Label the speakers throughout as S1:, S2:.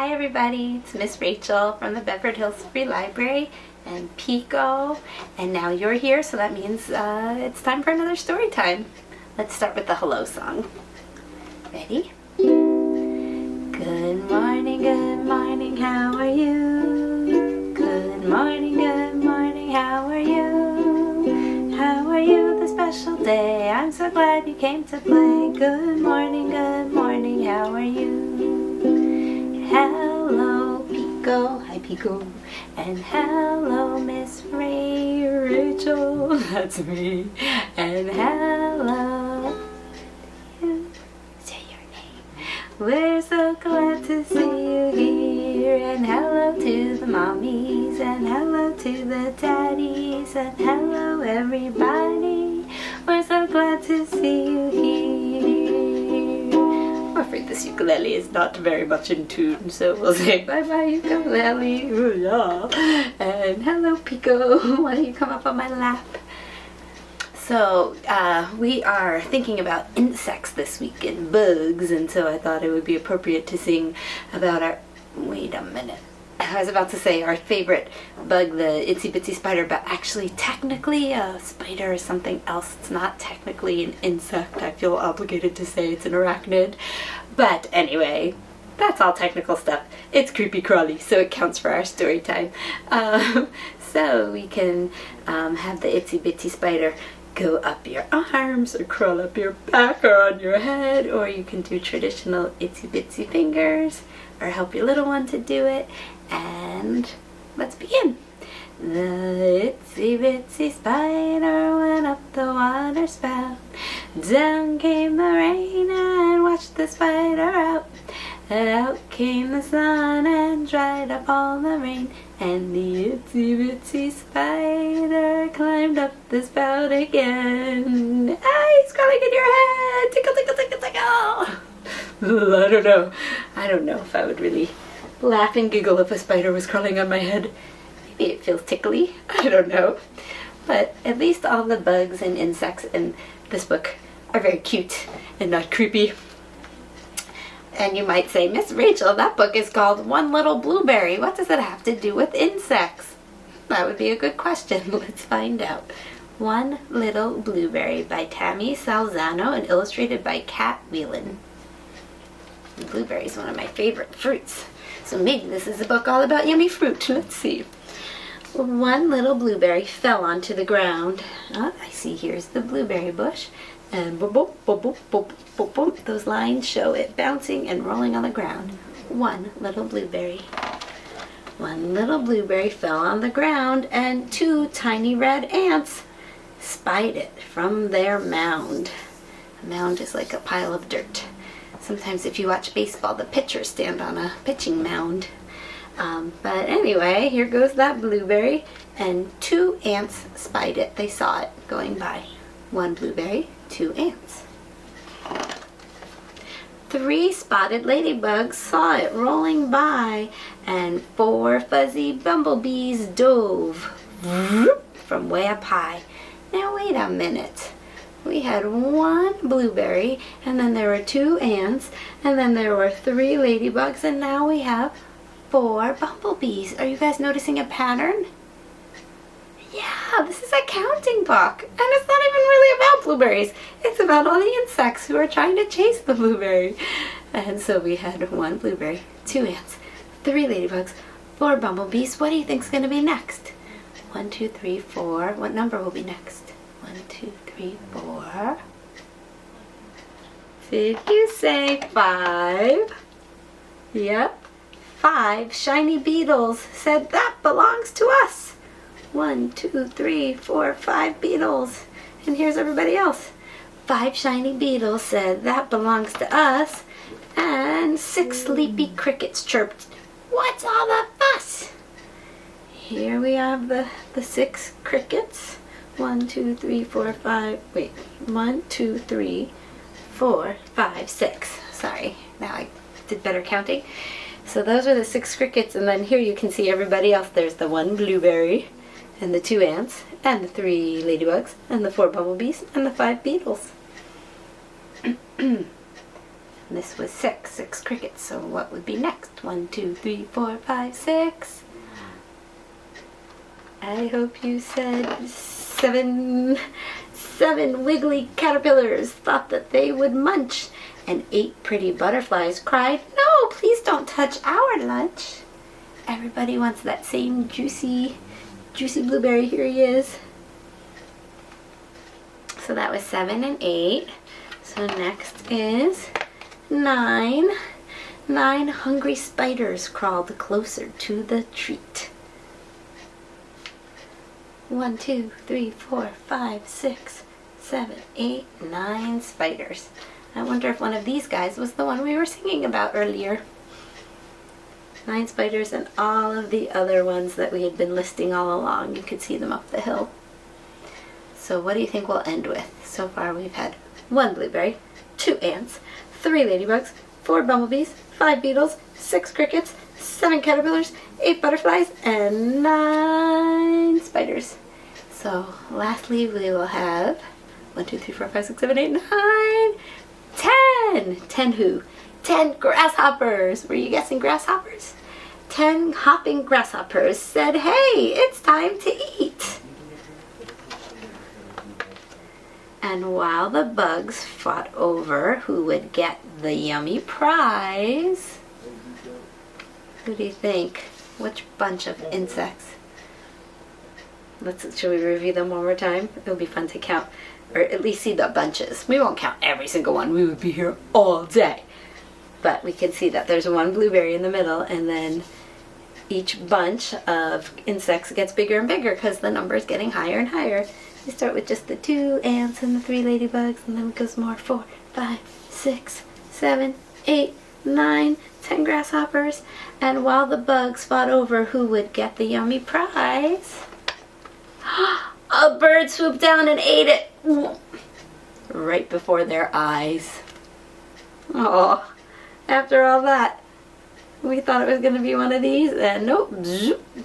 S1: Hi everybody, it's Miss Rachel from the Bedford Hills Free Library and Pico, and now you're here, so that means it's time for another story time. Let's start with the hello song. Ready? Good morning, how are you? Good morning, how are you? How are you this special day? I'm so glad you came to play. Good morning, how are you? Hello, Pico. Hi, Pico. And hello, Miss Rachel. That's me. And hello. Say your name. We're so glad to see you here. And hello to the mommies. And hello to the daddies. And hello, everybody. We're so glad to see you here. I'm afraid this ukulele is not very much in tune, so we'll say bye-bye ukulele. Ooh, yeah. And hello, Pico. Why don't you come up on my lap? So we are thinking about insects this week and bugs, and so I thought it would be appropriate to sing about our... Wait a minute. I was about to say our favorite bug, the Itsy Bitsy spider, but actually technically a spider is something else. It's not technically an insect. I feel obligated to say it's an arachnid. But anyway, that's all technical stuff. It's creepy crawly, so it counts for our story time. So we can have the Itsy Bitsy spider go up your arms or crawl up your back or on your head, or you can do traditional Itsy Bitsy fingers or help your little one to do it. And let's begin. The Itsy Bitsy spider went up the water spout. Down came the rain and washed the spider out. And out came the sun and dried up all the rain. And the Itsy Bitsy spider climbed up the spout again. Ah, he's crawling in your head! Tickle, tickle, tickle, tickle! I don't know if I would really laugh and giggle if a spider was crawling on my head. Maybe it feels tickly. I don't know. But at least all the bugs and insects in this book are very cute and not creepy. And you might say, Miss Rachel, that book is called One Little Blueberry. What does it have to do with insects? That would be a good question. Let's find out. One Little Blueberry by Tammy Salzano and illustrated by Kat Whelan. Blueberry is one of my favorite fruits. So maybe this is a book all about yummy fruit. Let's see. One little blueberry fell onto the ground. Oh, I see here's the blueberry bush. And boop, boop, boop, boop, boop, boop, boop. Those lines show it bouncing and rolling on the ground. One little blueberry. One little blueberry fell on the ground, and two tiny red ants spied it from their mound. A mound is like a pile of dirt. Sometimes if you watch baseball, the pitchers stand on a pitching mound. But anyway, here goes that blueberry, and two ants spied it. They saw it going by. One blueberry, two ants. Three spotted ladybugs saw it rolling by, and four fuzzy bumblebees dove from way up high. Now wait a minute. We had one blueberry, and then there were two ants, and then there were three ladybugs, and now we have four bumblebees. Are you guys noticing a pattern? Yeah, this is a counting book, and it's not even really about blueberries. It's about all the insects who are trying to chase the blueberry. And so we had one blueberry, two ants, three ladybugs, four bumblebees. What do you think's going to be next? 1, 2, 3, 4. What number will be next? 1, 2, 3, 4. Did you say 5? Yep. 5 shiny beetles said that belongs to us. 1, 2, 3, 4, 5 beetles. And here's everybody else. 5 shiny beetles said that belongs to us. And 6 sleepy crickets chirped, "What's all the fuss?" Here we have the 6 crickets. 1, 2, 3, 4, 5. Wait. 1, 2, 3, 4, 5, 6. Sorry. Now I did better counting. So those are the 6 crickets, and then here you can see everybody else. There's the 1 blueberry, and the 2 ants, and the 3 ladybugs, and the 4 bumblebees, and the 5 beetles. This was 6 crickets, so what would be next? 1, 2, 3, 4, 5, 6. I hope you said 7. 7 wiggly caterpillars thought that they would munch, and 8 pretty butterflies cried, "No, please don't touch our lunch." Everybody wants that same juicy blueberry. Here he is. So that was 7 and 8. So next is 9. 9 hungry spiders crawled closer to the treat. 1, 2, 3, 4, 5, 6, 7, 8, 9 spiders. I wonder if one of these guys was the one we were singing about earlier. 9 spiders and all of the other ones that we had been listing all along. You could see them up the hill. So what do you think we'll end with? So far we've had 1 blueberry, 2 ants, 3 ladybugs, 4 bumblebees, 5 beetles, 6 crickets, 7 caterpillars, 8 butterflies, and 9 spiders. So lastly we will have 1, 2, 3, 4, 5, 6, 7, 8, 9, 10! 10 who? 10 grasshoppers! Were you guessing grasshoppers? 10 hopping grasshoppers said, "Hey, it's time to eat!" And while the bugs fought over who would get the yummy prize, who do you think? Which bunch of insects? Should we review them one more time? It'll be fun to count, or at least see the bunches. We won't count every single one. We would be here all day. But we can see that there's 1 blueberry in the middle, and then each bunch of insects gets bigger and bigger because the number is getting higher and higher. You start with just the 2 ants and the 3 ladybugs, and then it goes more. 4, 5, 6, 7, 8, 9, 10 grasshoppers. And while the bugs fought over who would get the yummy prize, a bird swooped down and ate it right before their eyes. Oh, after all that, we thought it was going to be one of these, and nope,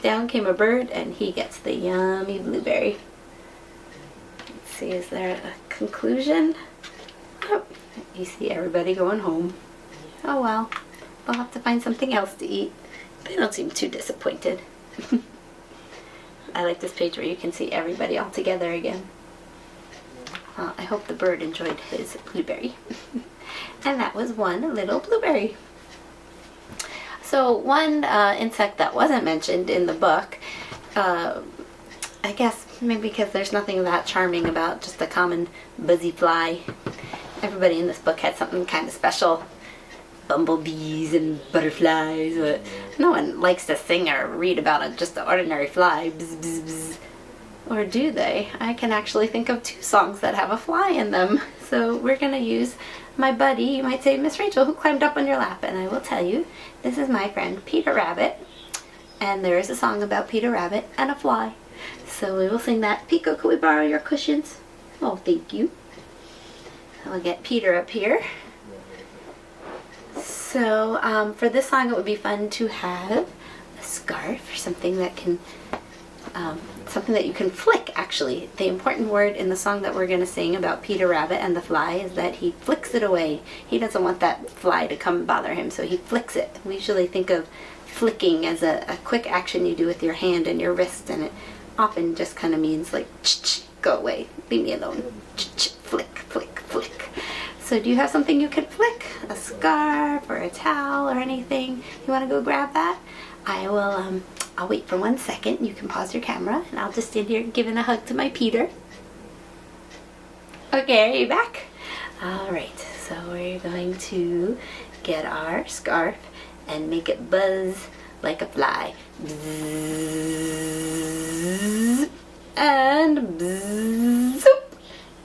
S1: down came a bird, and he gets the yummy blueberry. Let's see, is there a conclusion? Oh, you see everybody going home. Oh well, they'll have to find something else to eat. They don't seem too disappointed. I like this page where you can see everybody all together again. I hope the bird enjoyed his blueberry. And that was 1 little blueberry. So one insect that wasn't mentioned in the book, I guess maybe because there's nothing that charming about just a common buzzy fly. Everybody in this book had something kind of special. Bumblebees and butterflies, but no one likes to sing or read about just an ordinary fly. Bzz, bzz, bzz. Or do they? I can actually think of 2 songs that have a fly in them. So we're going to use my buddy, you might say Miss Rachel, who climbed up on your lap. And I will tell you, this is my friend Peter Rabbit. And there is a song about Peter Rabbit and a fly. So we will sing that. Pico, could we borrow your cushions? Oh, thank you. I'll get Peter up here. So for this song it would be fun to have a scarf or something that can, something that you can flick actually. The important word in the song that we're going to sing about Peter Rabbit and the fly is that he flicks it away. He doesn't want that fly to come bother him, so he flicks it. We usually think of flicking as a quick action you do with your hand and your wrist, and it often just kind of means like, go away, leave me alone, flick, flick, flick. So do you have something you could flick? A scarf or a towel or anything? You want to go grab that? I will, I'll wait for 1 second. You can pause your camera and I'll just stand here giving a hug to my Peter. Okay, are you back? Alright, so we're going to get our scarf and make it buzz like a fly. Bzzz, and bzzz.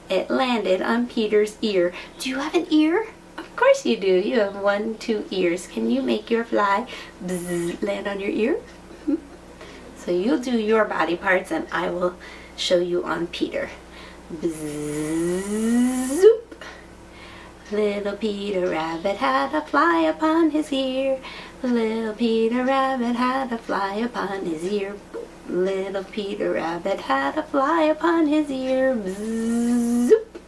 S1: It landed on Peter's ear. Do you have an ear? Of course you do. You have 1, 2 ears. Can you make your fly bzzz, land on your ear? So you'll do your body parts and I will show you on Peter. Bzzz, zoop. Little Peter Rabbit had a fly upon his ear. Little Peter Rabbit had a fly upon his ear. Little Peter Rabbit had a fly upon his ear. Bzzz, zoop.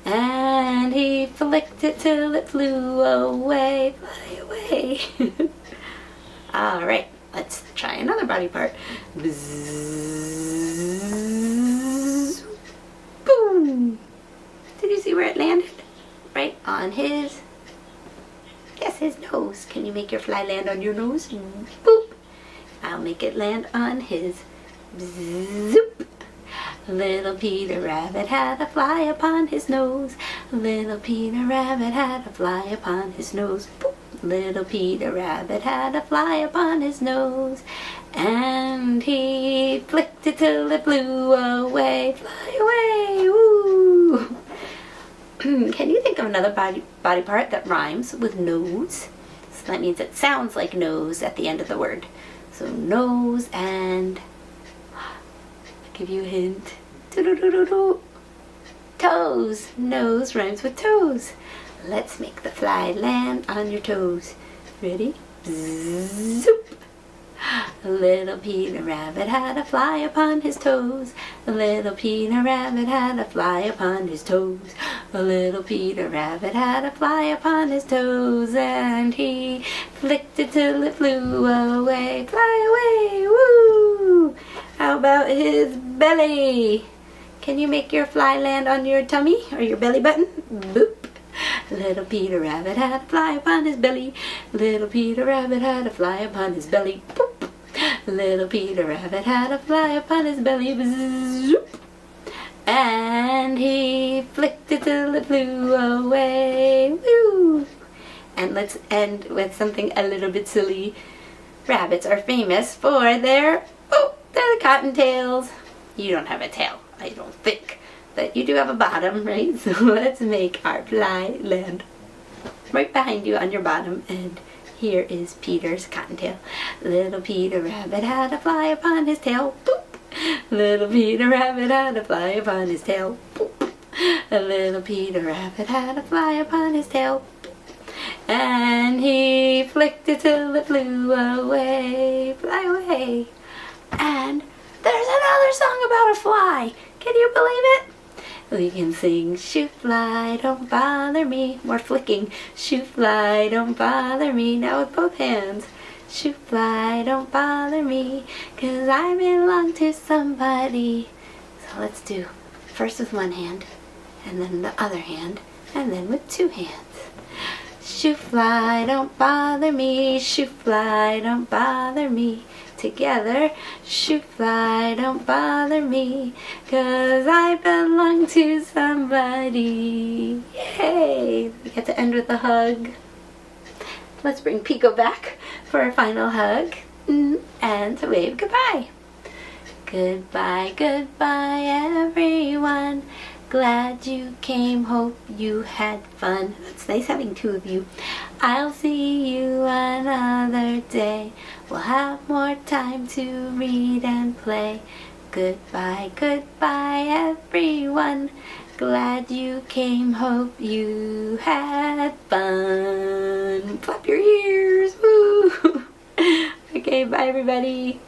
S1: and he flicked it till it flew away. Fly away. Alright, let's try another body part. Bzzz, boom! Did you see where it landed? Right on his, yes, his nose. Can you make your fly land on your nose? Boop! I'll make it land on his. Zoop! Little Peter Rabbit had a fly upon his nose. Little Peter Rabbit had a fly upon his nose. Boop! Little Peter Rabbit had a fly upon his nose, and he flicked it till it flew away. Fly away! Woo! Can you think of another body part that rhymes with nose? So that means it sounds like nose at the end of the word. So nose and, I'll give you a hint. Doo-doo-doo-doo-doo. Toes. Nose rhymes with toes. Let's make the fly land on your toes. Ready? Zoop! Little Peter Rabbit had a fly upon his toes. Little Peter Rabbit had a fly upon his toes. Little Peter Rabbit had a fly upon his toes, and he flicked it till it flew away. Fly away! Woo! How about his belly? Can you make your fly land on your tummy or your belly button? Boop! Little Peter Rabbit had a fly upon his belly. Little Peter Rabbit had a fly upon his belly. Boop! Little Peter Rabbit had a fly upon his belly. Zoop! And he flicked it till it flew away. Woo! And let's end with something a little bit silly. Rabbits are famous for their cottontails. You don't have a tail, I don't think. But you do have a bottom, right? So let's make our fly land right behind you on your bottom. And here is Peter's cottontail. Little Peter Rabbit had a fly upon his tail. Boop! Little Peter Rabbit had a fly upon his tail. Boop! Little Peter Rabbit had a fly upon his tail. Boop! And he flicked it till it flew away. Fly away. And there's another song about a fly. Can you believe it? We can sing, shoo fly, don't bother me. More flicking. Shoo fly, don't bother me. Now with both hands. Shoo fly, don't bother me, 'cause I belong to somebody. So let's do first with one hand, and then the other hand, and then with two hands. Shoo fly, don't bother me. Shoo fly, don't bother me. Together, shoo fly, don't bother me, 'cause I belong to somebody. Yay! We get to end with a hug. Let's bring Pico back for a final hug and to wave goodbye. Goodbye, goodbye everyone. Glad you came, hope you had fun. It's nice having two of you. I'll see you another day. We'll have more time to read and play. Goodbye, goodbye everyone. Glad you came, hope you had fun. Flap your ears, woo! Okay, bye everybody.